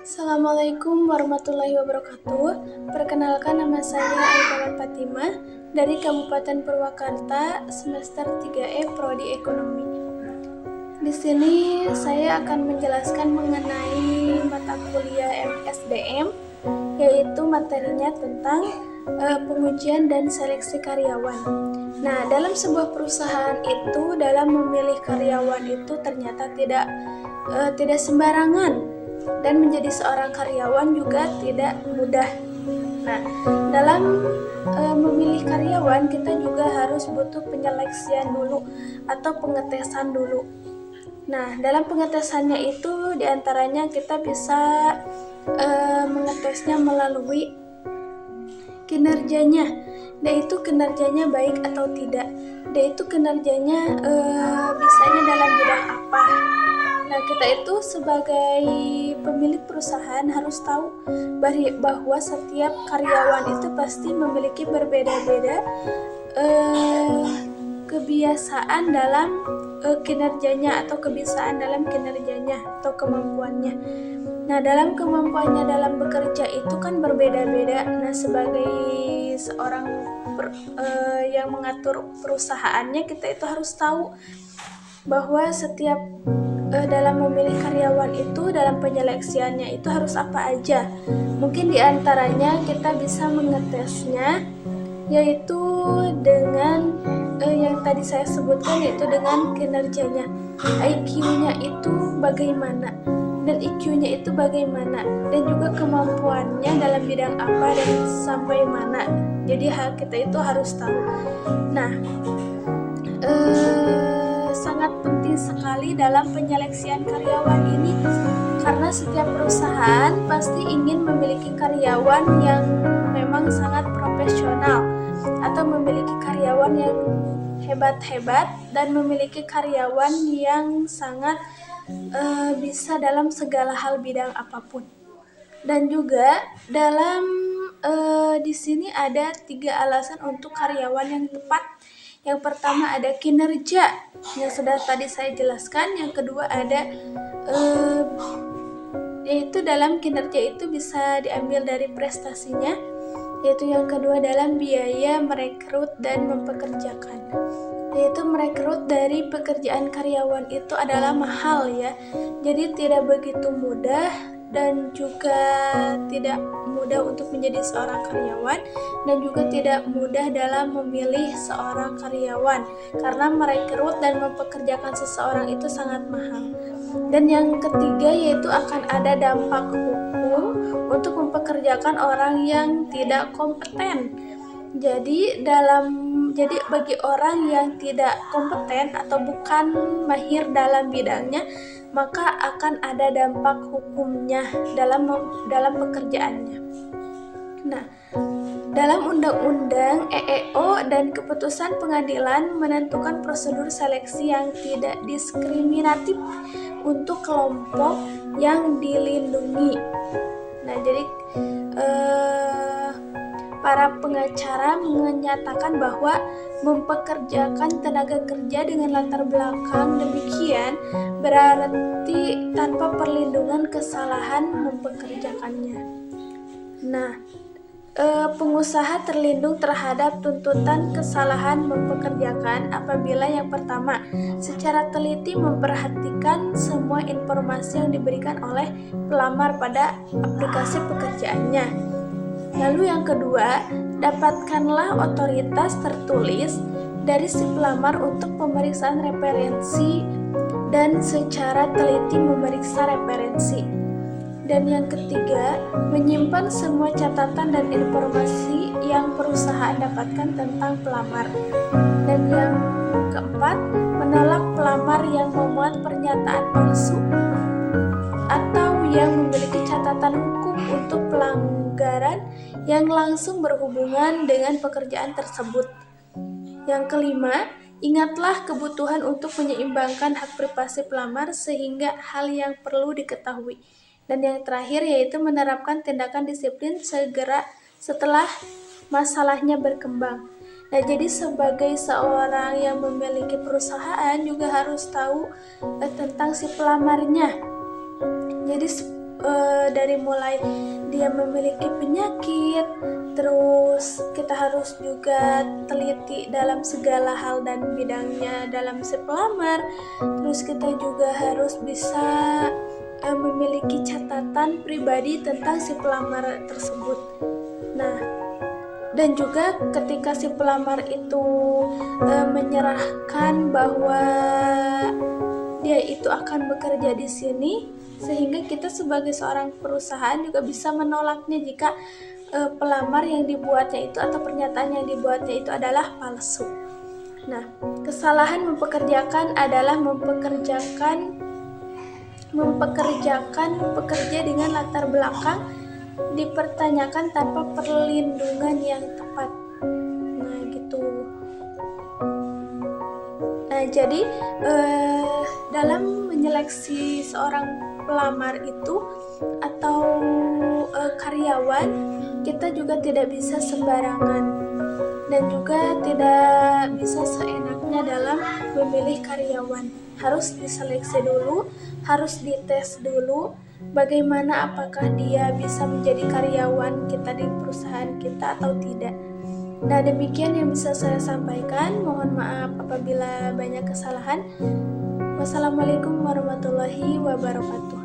Assalamualaikum warahmatullahi wabarakatuh. Perkenalkan, nama saya Aika Fatimah dari Kabupaten Purwakarta, semester 3E Prodi Ekonomi. Di sini saya akan menjelaskan mengenai mata kuliah MSDM, yaitu materinya tentang pengujian dan seleksi karyawan. Nah, dalam sebuah perusahaan itu, dalam memilih karyawan itu ternyata tidak sembarangan, dan menjadi seorang karyawan juga tidak mudah. Nah, dalam memilih karyawan kita juga harus butuh penyeleksian dulu atau pengetesan dulu. Nah, dalam pengetesannya itu diantaranya kita bisa mengetesnya melalui kinerjanya, yaitu kinerjanya baik atau tidak, yaitu kinerjanya bisanya dalam bidang apa. Nah, kita itu sebagai pemilik perusahaan harus tahu bahwa setiap karyawan itu pasti memiliki berbeda-beda kebiasaan dalam kinerjanya atau kebiasaan dalam kinerjanya atau kemampuannya. Nah, dalam kemampuannya dalam bekerja itu kan berbeda-beda. Nah, sebagai seorang yang mengatur perusahaannya, kita itu harus tahu bahwa setiap dalam memilih karyawan itu, dalam penyeleksiannya itu harus apa aja. Mungkin diantaranya kita bisa mengetesnya, yaitu dengan yang tadi saya sebutkan, yaitu dengan kinerjanya. IQ-nya itu bagaimana, dan EQ-nya itu bagaimana, dan juga kemampuannya dalam bidang apa dan sampai mana. Jadi kita itu harus tahu. Nah, sangat penting sekali dalam penyeleksian karyawan ini, karena setiap perusahaan pasti ingin memiliki karyawan yang memang sangat profesional atau memiliki karyawan yang hebat-hebat dan memiliki karyawan yang sangat bisa dalam segala hal bidang apapun. Dan juga dalam di sini ada 3 alasan untuk karyawan yang tepat. Yang pertama ada kinerja, yang sudah tadi saya jelaskan. Yang kedua ada yaitu dalam kinerja itu bisa diambil dari prestasinya. Yaitu yang kedua dalam biaya merekrut dan mempekerjakan. Yaitu merekrut dari pekerjaan karyawan itu adalah mahal ya. Jadi tidak begitu mudah, dan juga tidak mudah untuk menjadi seorang karyawan, dan juga tidak mudah dalam memilih seorang karyawan, karena merekrut dan mempekerjakan seseorang itu sangat mahal. Dan yang ketiga yaitu akan ada dampak hukum untuk mempekerjakan orang yang tidak kompeten. Jadi bagi orang yang tidak kompeten atau bukan mahir dalam bidangnya, maka akan ada dampak hukumnya dalam pekerjaannya. Nah, dalam Undang-Undang EEO dan keputusan pengadilan menentukan prosedur seleksi yang tidak diskriminatif untuk kelompok yang dilindungi. Nah, jadi para pengacara menyatakan bahwa mempekerjakan tenaga kerja dengan latar belakang demikian berarti tanpa perlindungan kesalahan mempekerjakannya. Nah, pengusaha terlindung terhadap tuntutan kesalahan mempekerjakan apabila yang pertama, secara teliti memperhatikan semua informasi yang diberikan oleh pelamar pada aplikasi pekerjaannya. Lalu yang kedua, dapatkanlah otoritas tertulis dari si pelamar untuk pemeriksaan referensi dan secara teliti memeriksa referensi. Dan yang ketiga, menyimpan semua catatan dan informasi yang perusahaan dapatkan tentang pelamar. Dan yang keempat, menolak pelamar yang memuat pernyataan palsu atau yang memiliki catatan hukum untuk pelanggaran yang langsung berhubungan dengan pekerjaan tersebut. Yang kelima, ingatlah kebutuhan untuk menyeimbangkan hak privasi pelamar sehingga hal yang perlu diketahui. Dan yang terakhir yaitu menerapkan tindakan disiplin segera setelah masalahnya berkembang. Nah, jadi sebagai seorang yang memiliki perusahaan juga harus tahu tentang si pelamarnya. Jadi dari mulai dia memiliki penyakit, terus kita harus juga teliti dalam segala hal dan bidangnya dalam si pelamar. Terus kita juga harus bisa memiliki catatan pribadi tentang si pelamar tersebut. Nah, dan juga ketika si pelamar itu menyerahkan bahwa dia itu akan bekerja di sini, sehingga kita sebagai seorang perusahaan juga bisa menolaknya jika pelamar yang dibuatnya itu atau pernyataan yang dibuatnya itu adalah palsu. Nah, kesalahan mempekerjakan adalah mempekerjakan pekerja dengan latar belakang dipertanyakan tanpa perlindungan yang tepat. Nah, gitu. Nah, jadi dalam menyeleksi seorang pelamar itu atau karyawan, kita juga tidak bisa sembarangan dan juga tidak bisa seenaknya dalam memilih karyawan. Harus diseleksi dulu, harus dites dulu bagaimana apakah dia bisa menjadi karyawan kita di perusahaan kita atau tidak. Nah, demikian yang bisa saya sampaikan. Mohon maaf apabila banyak kesalahan. Wassalamualaikum warahmatullahi wabarakatuh.